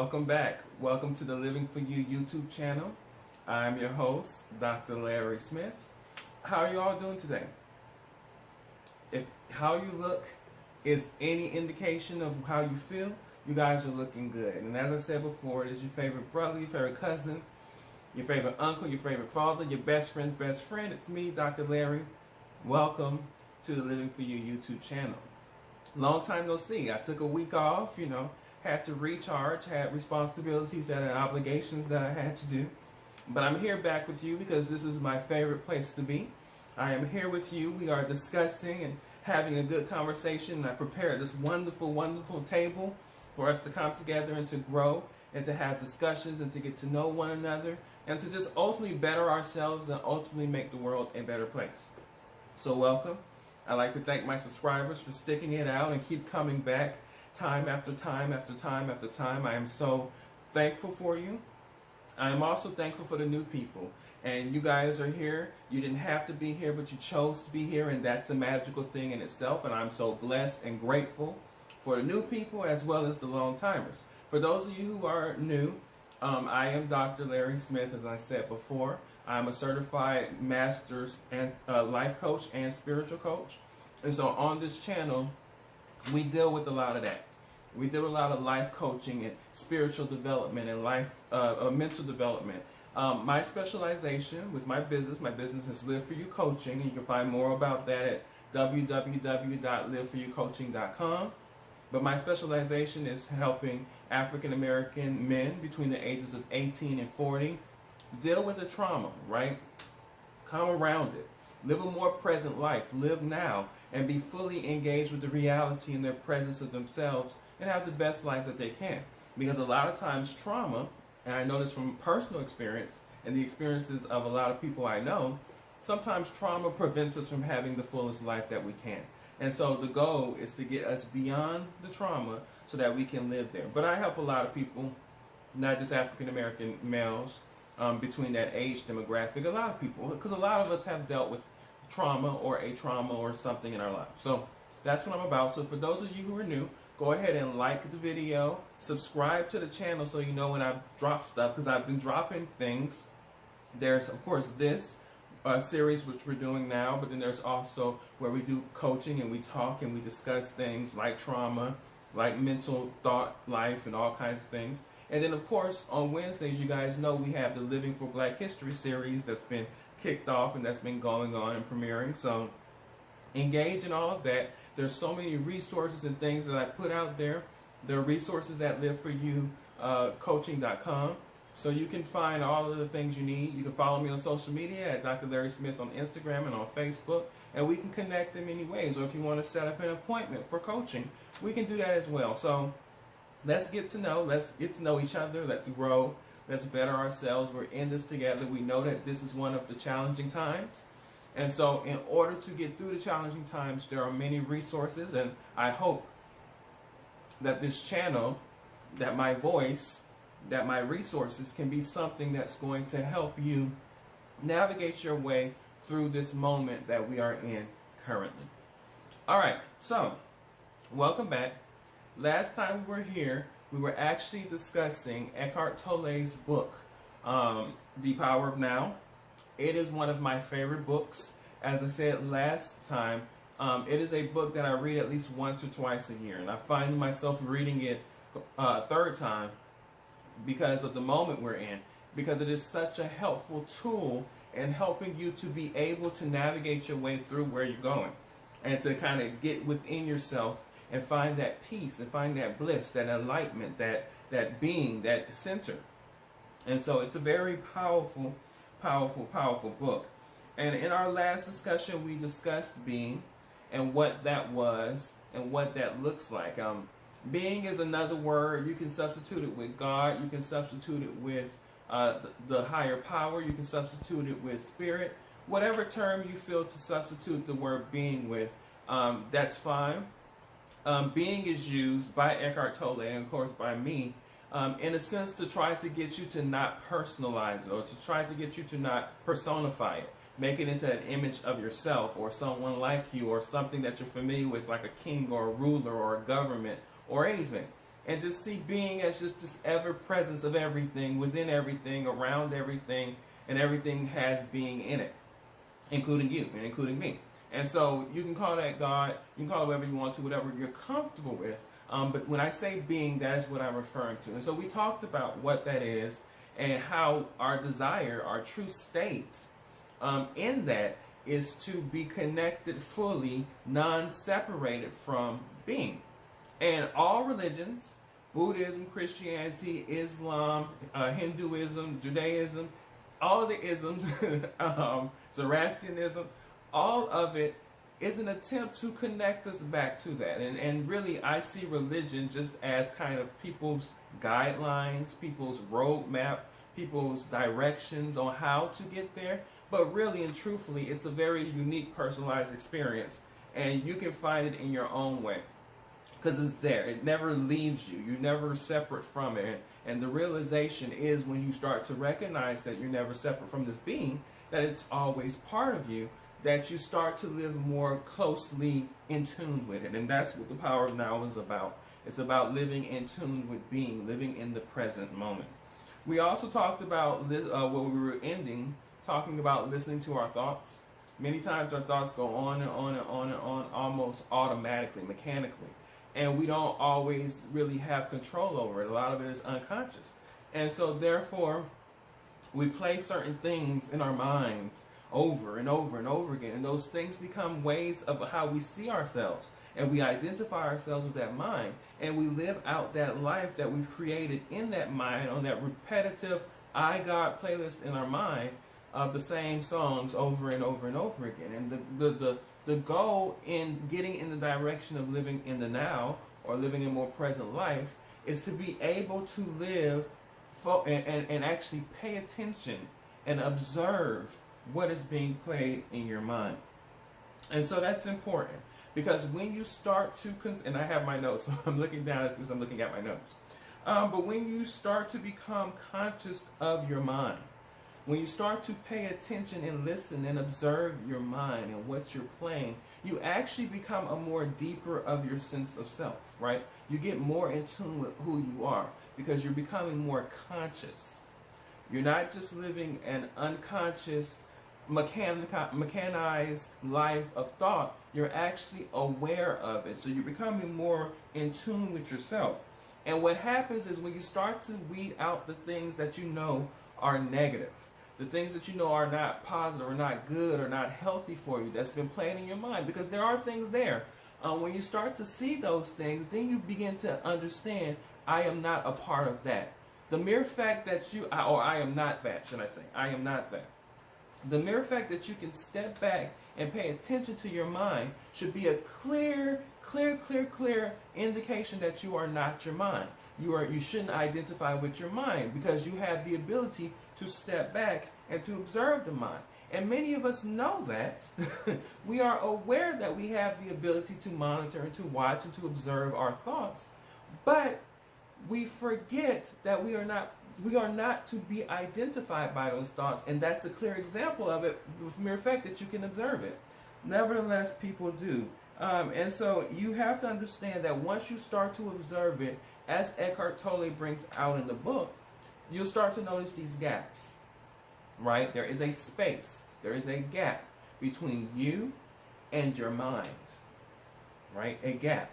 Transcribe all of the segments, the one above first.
Welcome back. Welcome to the Living For You YouTube channel. I'm your host, Dr. Larry Smith. How are you all doing today? If how you look is any indication of how you feel, you guys are looking good. And as I said before, it is your favorite brother, your favorite cousin, your favorite uncle, your favorite father, your best friend's best friend. It's me, Dr. Larry. Welcome to the Living For You YouTube channel. Long time no see. I took a week off, had to recharge, had responsibilities and obligations that I had to do. But I'm here back with you because this is my favorite place to be. I am here with you. We are discussing and having a good conversation. And I prepared this wonderful, wonderful table for us to come together and to grow and to have discussions and to get to know one another and to just ultimately better ourselves and ultimately make the world a better place. So welcome. I'd like to thank my subscribers for sticking it out and keep coming back time after time after time after time. I am so thankful for you. I am also thankful for the new people. And you guys are here. You didn't have to be here, but you chose to be here, and that's a magical thing in itself. And I'm so blessed and grateful for the new people as well as the long timers. For those of you who are new, I am Dr. Larry Smith, as I said before. I'm a certified master's and life coach and spiritual coach. And so on this channel, we deal with a lot of that. We do a lot of life coaching and spiritual development and life mental development. My specialization was my business. My business is Live For You Coaching, and you can find more about that at www.liveforyoucoaching.com. But my specialization is helping African American men between the ages of 18 and 40 deal with the trauma, right? Come around it. Live a more present life. Live now and be fully engaged with the reality and their presence of themselves and have the best life that they can. Because a lot of times trauma, and I know this from personal experience and the experiences of a lot of people I know, sometimes trauma prevents us from having the fullest life that we can. And so the goal is to get us beyond the trauma so that we can live there. But I help a lot of people, not just African American males, between that age demographic, a lot of people, because a lot of us have dealt with trauma or a trauma or something in our lives. So that's what I'm about. So for those of you who are new, go ahead and like the video, subscribe to the channel so you know when I drop stuff, because I've been dropping things. There's, of course, this series which we're doing now, but then there's also where we do coaching and we talk and we discuss things like trauma, like mental thought life and all kinds of things. And then, of course, on Wednesdays, you guys know we have the Living for Black History series that's been kicked off and that's been going on and premiering. So engage in all of that. There's so many resources and things that I put out there. There are resources at liveforyoucoaching.com. So you can find all of the things you need. You can follow me on social media at Dr. Larry Smith on Instagram and on Facebook. And we can connect in many ways. Or if you want to set up an appointment for coaching, we can do that as well. So let's get to know each other, let's grow, let's better ourselves. We're in this together. We know that this is one of the challenging times. And so in order to get through the challenging times, there are many resources, and I hope that this channel, that my voice, that my resources can be something that's going to help you navigate your way through this moment that we are in currently. All right, so welcome back. Last time we were here, we were actually discussing Eckhart Tolle's book, The Power of Now. It is one of my favorite books. As I said last time, it is a book that I read at least once or twice a year. And I find myself reading it a third time because of the moment we're in. Because it is such a helpful tool in helping you to be able to navigate your way through where you're going. And to kind of get within yourself and find that peace and find that bliss, that enlightenment, that being, that center. And so it's a very powerful, powerful, powerful book. And in our last discussion, we discussed being and what that was and what that looks like. Being is another word. You can substitute it with God. You can substitute it with the higher power. You can substitute it with spirit. Whatever term you feel to substitute the word being with, that's fine. Being is used by Eckhart Tolle and, of course, by me, in a sense to try to get you to not personalize it or to try to get you to not personify it. Make it into an image of yourself or someone like you or something that you're familiar with, like a king or a ruler or a government or anything. and just see being as just this ever presence of everything, within everything, around everything, and everything has being in it, including you and including me. And so you can call that God, you can call it whatever you want to, whatever you're comfortable with. But when I say being, that is what I'm referring to. And so we talked about what that is and how our desire, our true state in that is to be connected fully, non-separated from being. And all religions, Buddhism, Christianity, Islam, Hinduism, Judaism, all of the isms, Zoroastrianism, all of it is an attempt to connect us back to that. And really, I see religion just as kind of people's guidelines, people's roadmap, people's directions on how to get there. But really and truthfully, it's a very unique, personalized experience. And you can find it in your own way. Because it's there. It never leaves you. You're never separate from it. And the realization is when you start to recognize that you're never separate from this being, that it's always part of you, that you start to live more closely in tune with it. And that's what the power of now is about. It's about living in tune with being, living in the present moment. We also talked about this, when we were ending, talking about listening to our thoughts. Many times our thoughts go on and on and on and on, almost automatically, mechanically. And we don't always really have control over it. A lot of it is unconscious. And so therefore, we play certain things in our minds over and over and over again. And those things become ways of how we see ourselves. And we identify ourselves with that mind. And we live out that life that we've created in that mind on that repetitive I God playlist in our mind of the same songs over and over and over again. And the goal in getting in the direction of living in the now or living a more present life is to be able to live and actually pay attention and observe what is being played in your mind. And so that's important because when you start to, and I have my notes, so I'm looking down because I'm looking at my notes. But when you start to become conscious of your mind, when you start to pay attention and listen and observe your mind and what you're playing, you actually become a more deeper of your sense of self, right? You get more in tune with who you are because you're becoming more conscious. You're not just living an unconscious, mechanized life of thought. You're actually aware of it. So you're becoming more in tune with yourself. And what happens is when you start to weed out the things that you know are negative, the things that you know are not positive or not good or not healthy for you, that's been playing in your mind, because there are things there. When you start to see those things, then you begin to understand, I am not a part of that. The mere fact that you, or I am not that, should I say, I am not that. The mere fact that you can step back and pay attention to your mind should be a clear indication that you are not your mind. You shouldn't identify with your mind because you have the ability to step back and to observe the mind. And many of us know that. We are aware that we have the ability to monitor and to watch and to observe our thoughts. But we forget that we are not to be identified by those thoughts, and that's a clear example of it with the mere fact that you can observe it. Nevertheless, people do. And so you have to understand that once you start to observe it, as Eckhart Tolle brings out in the book, you'll start to notice these gaps, right? There is a space, there is a gap between you and your mind, right? A gap.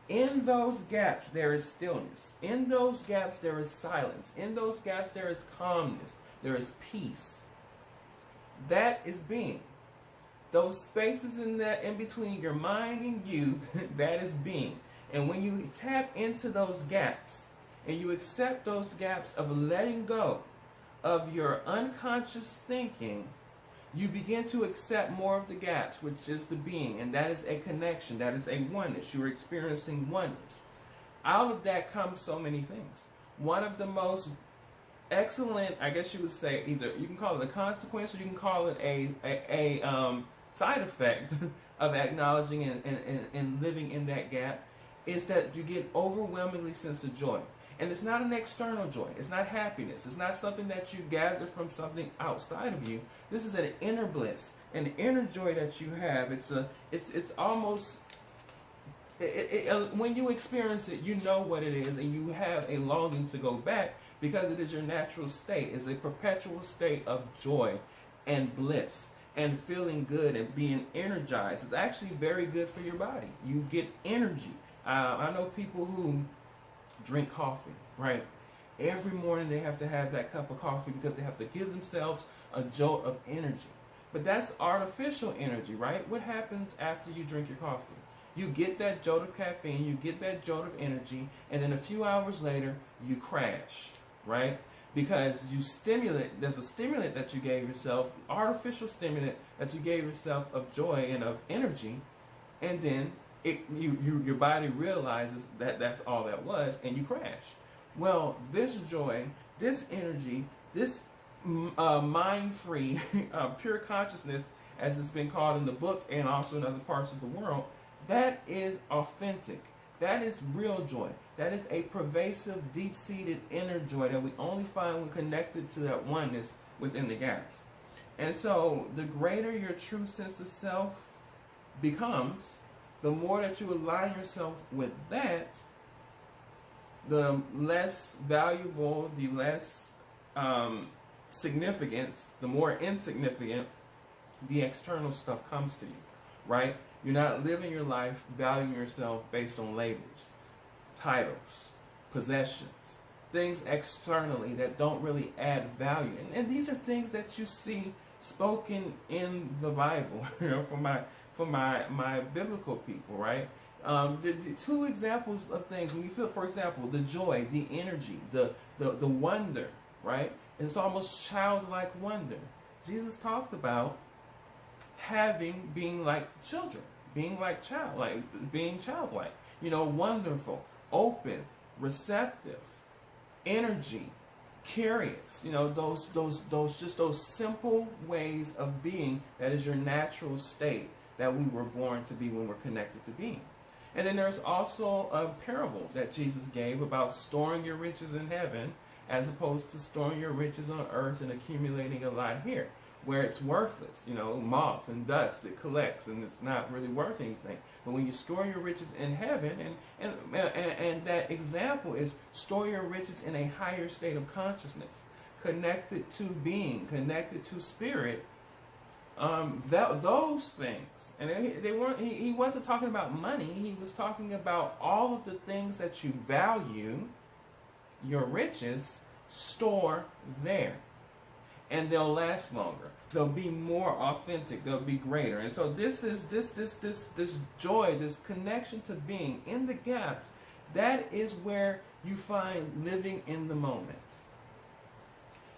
In those gaps, there is stillness. In those gaps, there is silence. In those gaps, there is calmness. There is peace. That is being. Those spaces in between your mind and you, that is being. And when you tap into those gaps, and you accept those gaps of letting go of your unconscious thinking, you begin to accept more of the gaps, which is the being, and that is a connection, that is a oneness. You're experiencing oneness. Out of that comes so many things. One of the most excellent, I guess you would say, either you can call it a consequence or you can call it a side effect of acknowledging and living in that gap, is that you get overwhelmingly sense of joy. And it's not an external joy. It's not happiness. It's not something that you gather from something outside of you. This is an inner bliss, an inner joy that you have. It's when you experience it, you know what it is, and you have a longing to go back because it is your natural state. It's a perpetual state of joy and bliss and feeling good and being energized. It's actually very good for your body. You get energy. I know people who drink coffee, right? Every morning they have to have that cup of coffee because they have to give themselves a jolt of energy. But that's artificial energy, right? What happens after you drink your coffee? You get that jolt of caffeine, you get that jolt of energy, and then a few hours later, you crash, right? Because there's a stimulant that you gave yourself, artificial stimulant that you gave yourself of joy and of energy, and then your body realizes that that's all that was, and you crash. Well, this joy, this energy, this mind-free, pure consciousness, as it's been called in the book and also in other parts of the world, that is authentic. That is real joy. That is a pervasive, deep-seated inner joy that we only find when connected to that oneness within the gaps. And so, the greater your true sense of self becomes, the more that you align yourself with that, the less valuable, the less significance, the more insignificant the external stuff comes to you, right? You're not living your life valuing yourself based on labels, titles, possessions, things externally that don't really add value. And these are things that you see spoken in the Bible, you know, for my biblical people, right? The two examples of things when you feel, for example, the joy, the energy, the wonder, right? It's almost childlike wonder. Jesus talked about being like children, being childlike, you know, wonderful, open, receptive, energy, curious, you know, those simple ways of being that is your natural state that we were born to be when we're connected to being. And then there's also a parable that Jesus gave about storing your riches in heaven as opposed to storing your riches on earth and accumulating a lot here, where it's worthless, you know, moth and dust, it collects and it's not really worth anything. But when you store your riches in heaven, and that example is store your riches in a higher state of consciousness, connected to being, connected to spirit, those things, and he wasn't talking about money, he was talking about all of the things that you value, your riches, store there. And they'll last longer. They'll be more authentic. They'll be greater. And so this is this joy, this connection to being in the gaps. That is where you find living in the moment.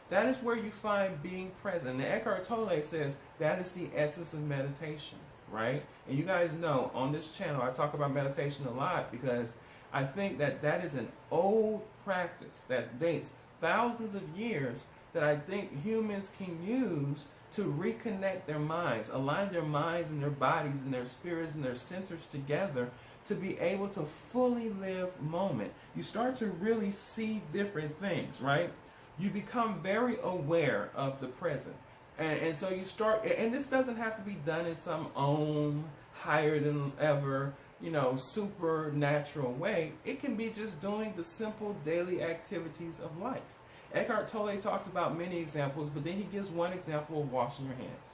That is where you find being present. And Eckhart Tolle says that is the essence of meditation, right? And you guys know on this channel I talk about meditation a lot because I think that is an old practice that dates thousands of years that I think humans can use to reconnect their minds, align their minds and their bodies and their spirits and their centers together to be able to fully live moment. You start to really see different things, right? You become very aware of the present. And so you start, and this doesn't have to be done in some own higher than ever, you know, supernatural way. It can be just doing the simple daily activities of life. Eckhart Tolle talks about many examples, but then he gives one example of washing your hands.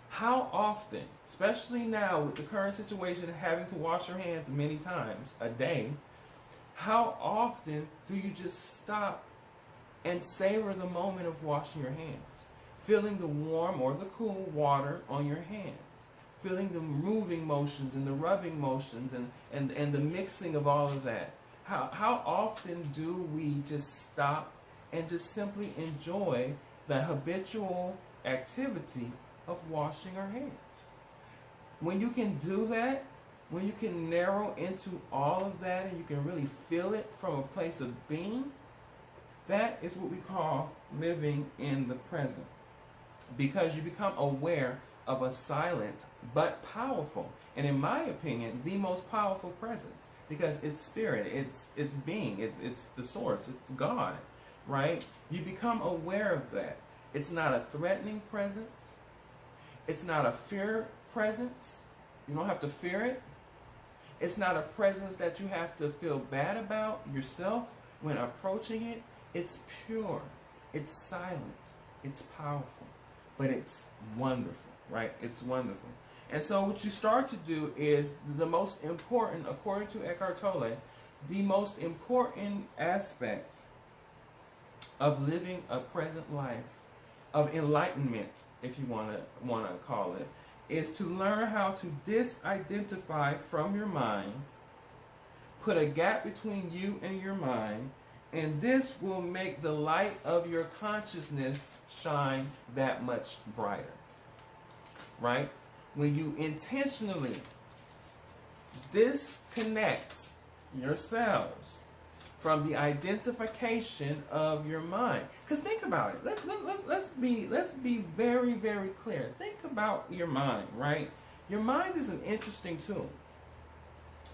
How often, especially now with the current situation of having to wash your hands many times a day, how often do you just stop and savor the moment of washing your hands? Feeling the warm or the cool water on your hands. Feeling the moving motions and the rubbing motions and the mixing of all of that. How often do we just stop and just simply enjoy the habitual activity of washing our hands? When you can do that, when you can narrow into all of that and you can really feel it from a place of being, that is what we call living in the present. Because you become aware of a silent but powerful, and in my opinion, the most powerful presence. Because it's spirit, it's being, it's the source, it's God. Right? You become aware of that. It's not a threatening presence. It's not a fear presence. You don't have to fear it. It's not a presence that you have to feel bad about yourself when approaching it. It's pure. It's silent. It's powerful. But it's wonderful, right? It's wonderful. And so what you start to do is the most important, according to Eckhart Tolle, the most important aspect of living a present life, of enlightenment, if you want to call it, is to learn how to disidentify from your mind, put a gap between you and your mind, and this will make the light of your consciousness shine that much brighter. Right? When you intentionally disconnect yourselves from the identification of your mind. Because think about it. Let's be very, very clear. Think about your mind, right? Your mind is an interesting tool.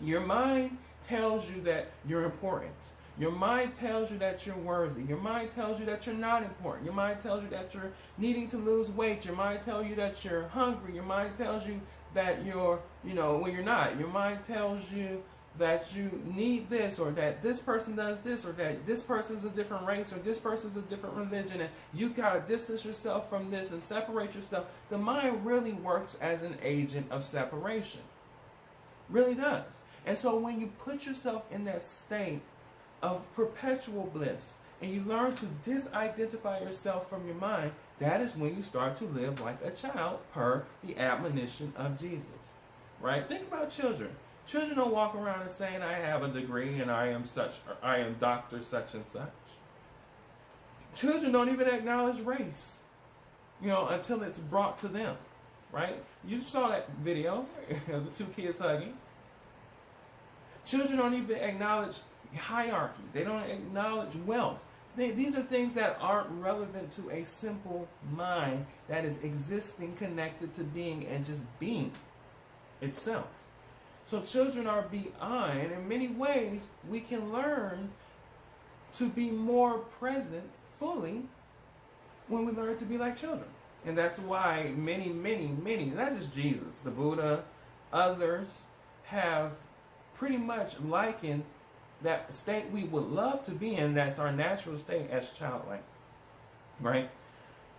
Your mind tells you that you're important. Your mind tells you that you're worthy. Your mind tells you that you're not important. Your mind tells you that you're needing to lose weight. Your mind tells you that you're hungry. Your mind tells you that you're, when you're not. Your mind tells you that you need this, or that this person does this, or that this person's a different race, or this person's a different religion, and you gotta distance yourself from this and separate yourself. The mind really works as an agent of separation. Really does. And so when you put yourself in that state of perpetual bliss, and you learn to disidentify yourself from your mind, that is when you start to live like a child, per the admonition of Jesus. Right? Think about children. Children don't walk around and saying, I have a degree and I am Dr. such and such. Children don't even acknowledge race, until it's brought to them. Right? You saw that video of the two kids hugging. Children don't even acknowledge hierarchy. They don't acknowledge wealth. These are things that aren't relevant to a simple mind that is existing, connected to being, and just being itself. So children are beyond, and in many ways we can learn to be more present fully when we learn to be like children. And that's why many, not just Jesus, the Buddha, others have pretty much likened that state we would love to be in, that's our natural state, as childlike. Right?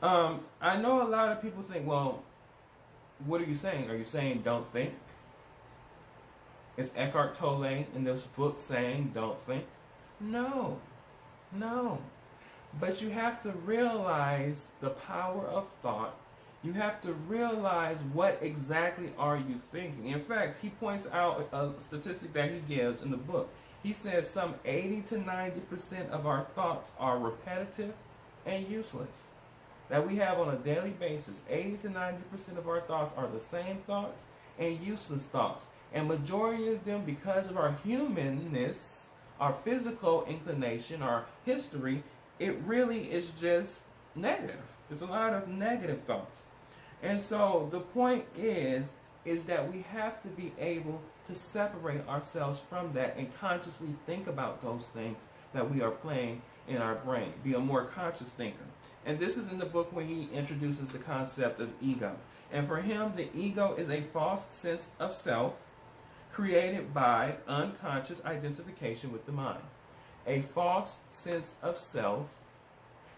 I know a lot of people think, well, what are you saying? Are you saying don't think? Is Eckhart Tolle in this book saying don't think? No. But you have to realize the power of thought. You have to realize what exactly are you thinking. In fact, he points out a statistic that he gives in the book. He says some 80 to 90% of our thoughts are repetitive and useless. That we have on a daily basis, 80 to 90% of our thoughts are the same thoughts and useless thoughts. And majority of them, because of our humanness, our physical inclination, our history, it really is just negative. There's a lot of negative thoughts. And so the point is that we have to be able to separate ourselves from that and consciously think about those things that we are playing in our brain. Be a more conscious thinker. And this is in the book when he introduces the concept of ego. And for him, the ego is a false sense of self created by unconscious identification with the mind. A false sense of self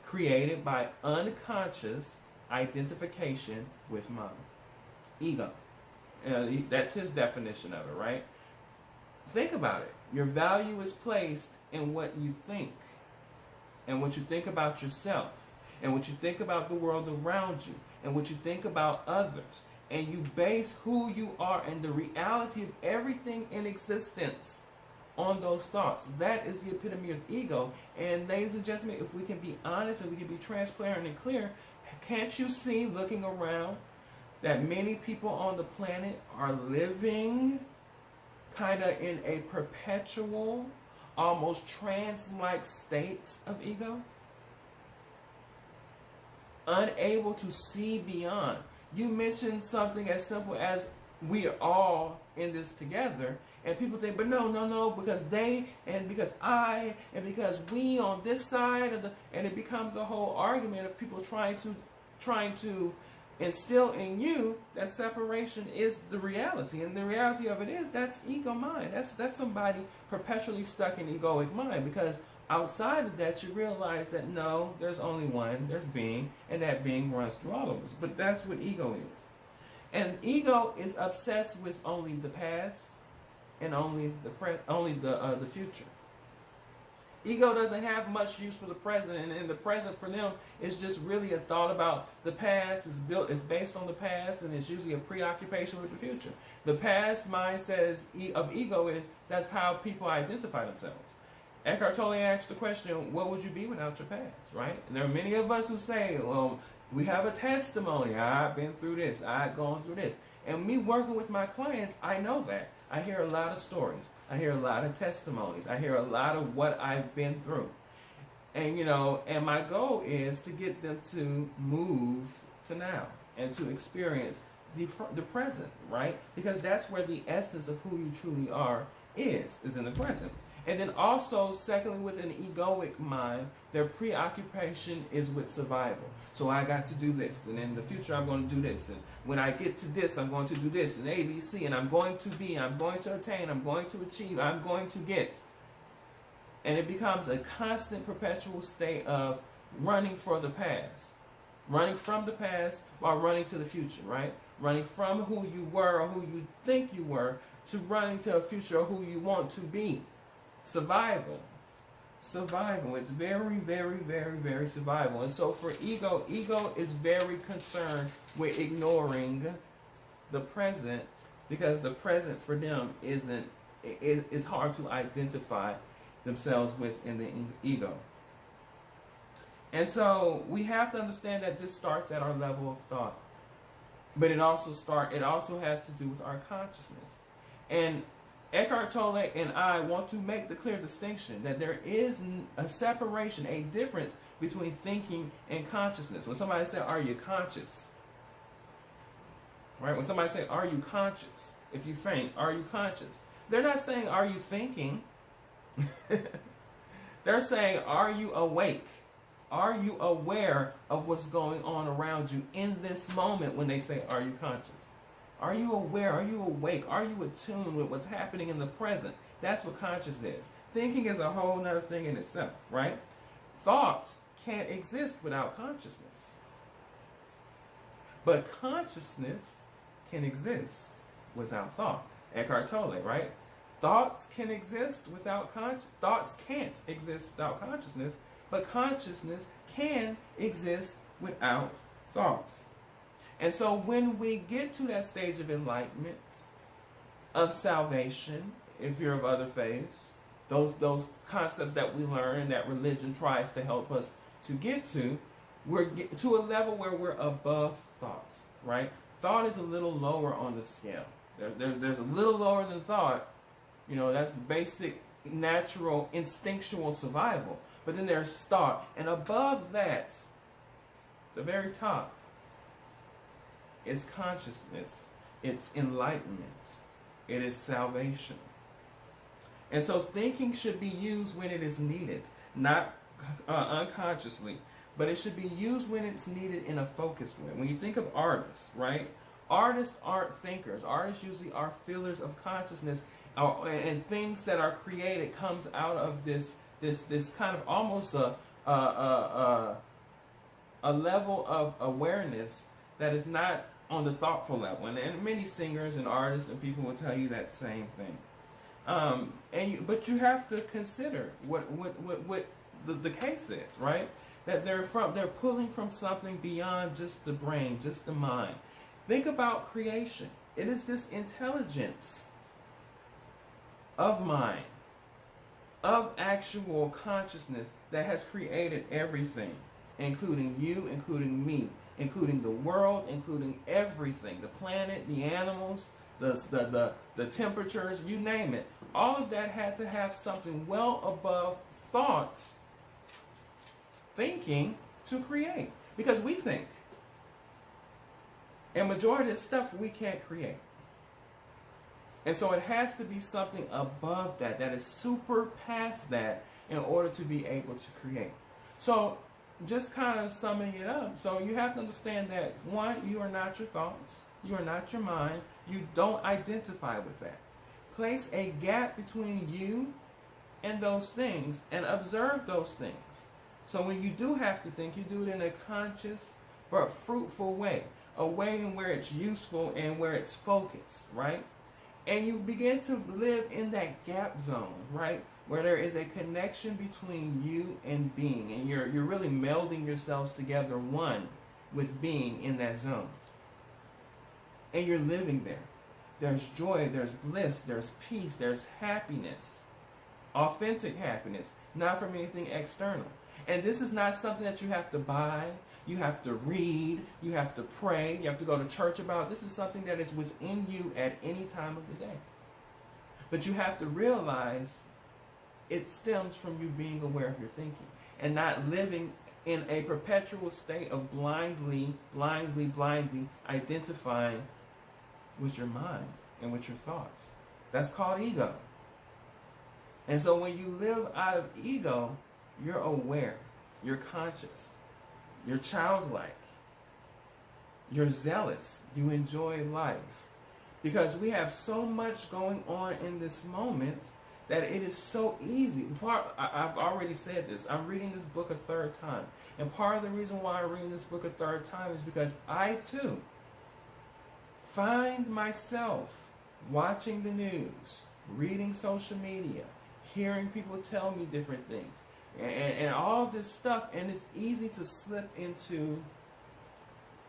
created by unconscious identification with mind. Ego. That's his definition of it, right? Think about it. Your value is placed in what you think, and what you think about yourself, and what you think about the world around you, and what you think about others. And you base who you are and the reality of everything in existence on those thoughts. That is the epitome of ego. And ladies and gentlemen, if we can be honest and we can be transparent and clear, can't you see, looking around, that many people on the planet are living kind of in a perpetual, almost trance-like state of ego? Unable to see beyond. You mentioned something as simple as we are all in this together, and people think, but no, because they, and because I, and because we on this side of the, and it becomes a whole argument of people trying to instill in you that separation is the reality. And the reality of it is that's ego mind. That's somebody perpetually stuck in egoic mind, because outside of that you realize that no, there's only one, there's being, and that being runs through all of us. But that's what ego is. And ego is obsessed with only the past and only the future. Ego doesn't have much use for the present, and in the present for them is just really a thought about the past. It's based on the past, and it's usually a preoccupation with the future. The past mindset of ego is that's how people identify themselves. Eckhart Tolle asked the question, what would you be without your past, right? And there are many of us who say, well, we have a testimony. I've been through this. I've gone through this. And me working with my clients, I know that. I hear a lot of stories. I hear a lot of testimonies. I hear a lot of what I've been through. And, and my goal is to get them to move to now and to experience the present, right? Because that's where the essence of who you truly are is in the present. And then also, secondly, with an egoic mind, their preoccupation is with survival. So I got to do this, and in the future I'm going to do this, and when I get to this, I'm going to do this, and A, B, C, and I'm going to be, I'm going to attain, I'm going to achieve, I'm going to get. And it becomes a constant, perpetual state of running for the past. Running from the past while running to the future, right? Running from who you were or who you think you were to running to a future of who you want to be. Survival. It's very, very, very, very survival. And so for ego is very concerned with ignoring the present, because the present for them is hard to identify themselves with in the ego. And so we have to understand that this starts at our level of thought. But it also has to do with our consciousness. And Eckhart Tolle and I want to make the clear distinction that there is a separation, a difference between thinking and consciousness. When somebody says, are you conscious? Right? When somebody says, are you conscious? If you faint, are you conscious? They're not saying, are you thinking? They're saying, are you awake? Are you aware of what's going on around you in this moment when they say, are you conscious? Are you aware? Are you awake? Are you attuned with what's happening in the present? That's what conscious is. Thinking is a whole other thing in itself, right? Thought can't exist without consciousness. But consciousness can exist without thought. Eckhart Tolle, right? Thoughts can exist without thoughts can't exist without consciousness, but consciousness can exist without thoughts. And so when we get to that stage of enlightenment, of salvation, if you're of other faiths, those concepts that we learn and that religion tries to help us to get to, we're to a level where we're above thoughts, right? Thought is a little lower on the scale. There's a little lower than thought. That's basic, natural, instinctual survival. But then there's thought. And above that, the very top, is consciousness, it's enlightenment, it is salvation. And so thinking should be used when it is needed, not unconsciously, but it should be used when it's needed in a focused way. When you think of artists, right? Artists aren't thinkers. Artists usually are feelers of consciousness, and things that are created comes out of this kind of almost a level of awareness that is not on the thoughtful level, and many singers and artists and people will tell you that same thing. But you have to consider what the case is, right? That they're pulling from something beyond just the brain, just the mind. Think about creation. It is this intelligence of mind, of actual consciousness that has created everything, including you, including me, including the world, including everything, the planet, the animals, the temperatures, you name it. All of that had to have something well above thoughts, thinking, to create. Because we think. And majority of stuff we can't create. And so it has to be something above that is super past that in order to be able to create. So just kind of summing it up. So you have to understand that, one, you are not your thoughts. You are not your mind. You don't identify with that. Place a gap between you and those things and observe those things. So when you do have to think, you do it in a conscious but fruitful way. A way in where it's useful and where it's focused, right? And you begin to live in that gap zone, right? Where there is a connection between you and being. And you're really melding yourselves together one with being in that zone. And you're living there. There's joy, there's bliss, there's peace, there's happiness. Authentic happiness, not from anything external. And this is not something that you have to buy, you have to read, you have to pray, you have to go to church about. This is something that is within you at any time of the day. But you have to realize it stems from you being aware of your thinking and not living in a perpetual state of blindly identifying with your mind and with your thoughts. That's called ego. And so when you live out of ego, you're aware, you're conscious, you're childlike, you're zealous, you enjoy life. Because we have so much going on in this moment that it is so easy. I've already said this. I'm reading this book a third time. And part of the reason why I'm reading this book a third time is because I, too, find myself watching the news, reading social media, hearing people tell me different things, and all this stuff, and it's easy to slip into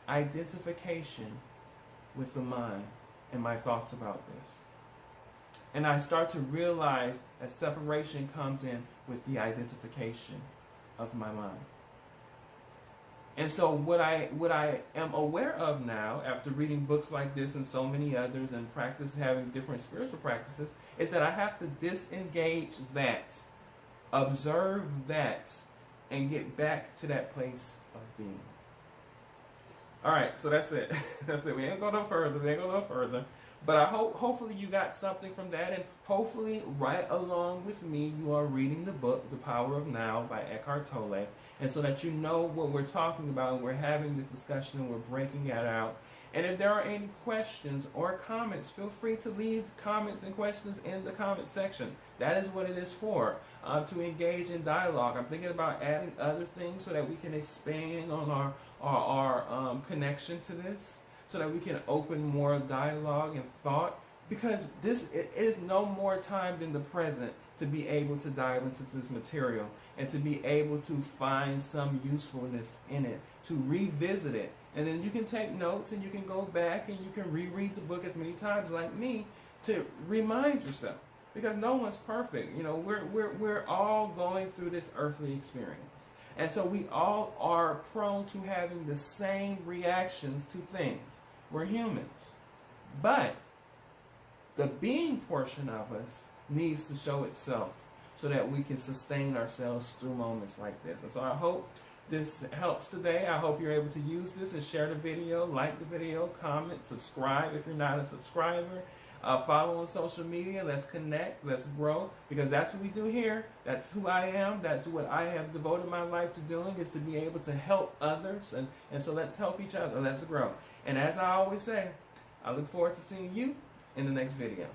identification with the mind and my thoughts about this. And I start to realize that separation comes in with the identification of my mind. And so what I am aware of now, after reading books like this and so many others and having different spiritual practices, is that I have to disengage that, observe that, and get back to that place of being. All right, so that's it. That's it. We ain't go no further. But I hopefully you got something from that, and hopefully right along with me you are reading the book, The Power of Now by Eckhart Tolle, and so that you know what we're talking about, and we're having this discussion and we're breaking it out. And if there are any questions or comments, feel free to leave comments and questions in the comment section. That is what it is for, to engage in dialogue. I'm thinking about adding other things so that we can expand on our connection to this, so that we can open more dialogue and thought, because it is no more time than the present to be able to dive into this material and to be able to find some usefulness in it, to revisit it. And then you can take notes and you can go back and you can reread the book as many times like me to remind yourself, because no one's perfect. You know, we're all going through this earthly experience. And so we all are prone to having the same reactions to things. We're humans. But the being portion of us needs to show itself so that we can sustain ourselves through moments like this. And so I hope this helps today. I hope you're able to use this and share the video, like the video, comment, subscribe if you're not a subscriber. Follow on social media. Let's connect. Let's grow. Because that's what we do here. That's who I am. That's what I have devoted my life to doing, is to be able to help others. And so let's help each other. Let's grow. And as I always say, I look forward to seeing you in the next video.